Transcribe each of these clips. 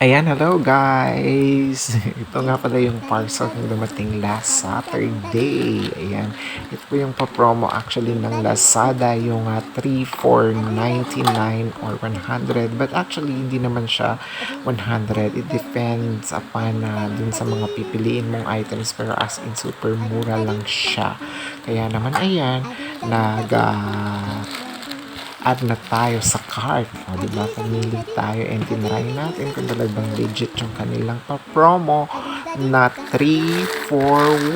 Ayan, hello guys! Ito nga pala yung parcel na dumating last Saturday. Ayan, ito po yung pa-promo actually ng Lazada, yung 3 for 99 or 100. But actually, hindi naman siya 100. It depends upon dun sa mga pipiliin mong items. Pero as in, super mura lang siya. Kaya naman, ayan, add na tayo sa cart. O, diba? Pumili tayo and tinry natin kung talagang legit yung kanilang pa-promo na 3 for 100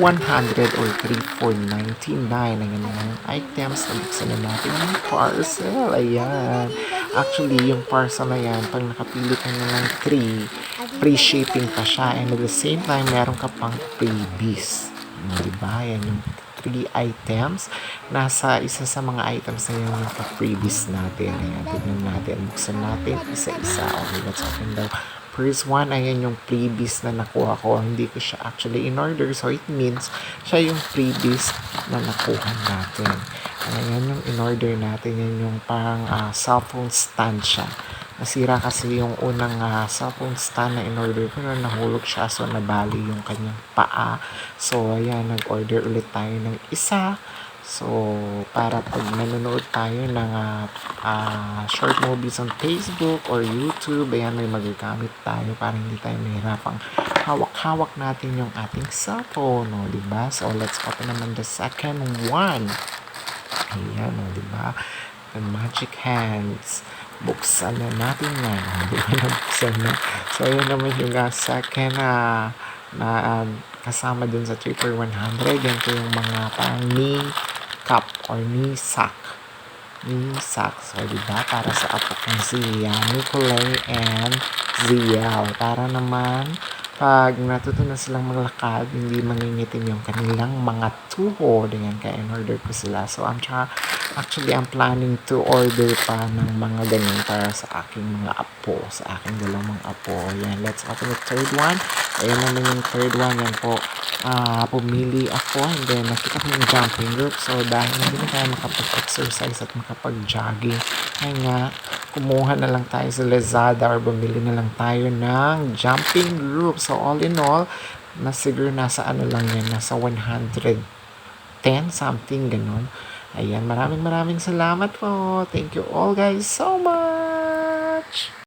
or 3 for 99. Ayan na yung items. Nabuksan na natin yung parcel. Ayan. Actually, yung parcel na yan, pag nakapili ka na ng 3, free shipping pa siya. And at the same time, meron ka pang freebies. Diba? Yan yung 3 items. Nasa isa sa mga items na yun yung pa-freebies natin. Ayan, tignan natin. Buksan natin isa-isa. Okay, let's open the first one. Ayan yung freebies na nakuha ko. Hindi ko siya actually in-order. So, it means siya yung freebies na nakuha natin. Ayan yung in-order natin. Yan yung parang cellphone stand siya. Nasira kasi yung unang cellphone stand na in-order ko na nahulog siya. So, nabali yung kanyang paa. So, ayan, nag-order ulit tayo ng isa. So, para pag nanonood tayo ng short movies on Facebook or YouTube, ayan, may magagamit tayo para hindi tayo mahirapang hawak-hawak natin yung ating cellphone, no, diba? So, let's open naman the second one. Ayan, no, diba? The magic hands. Buksan na natin yan. Diba, nabuksan na. So, ayan naman yung second na kasama dun sa 3 for 100. Yan po yung mga parang knee cup or knee sack. Knee sack. So, diba? Para sa apo kong si Nicolay and Ziel. Para naman pag natuto na silang maglakad, hindi mangingitim yung kanilang mga tuhod. Ayan, kaya in-order ko sila. So, actually, I'm planning to order pa ng mga ganyan para sa aking mga apo, sa aking dalawang apo. Ayan, let's open the third one. Ayan naman yung third one. Yan po, pumili ako and then nakita ko yung jumping rope. So, dahil hindi na tayo makapag-exercise at makapag-jogging, ay nga, kumuha na lang tayo sa Lazada or bumili na lang tayo ng jumping rope. So, all in all, siguro nasa ano lang yan, nasa 110 something, ganun. Ayan, maraming salamat po. Thank you all guys so much!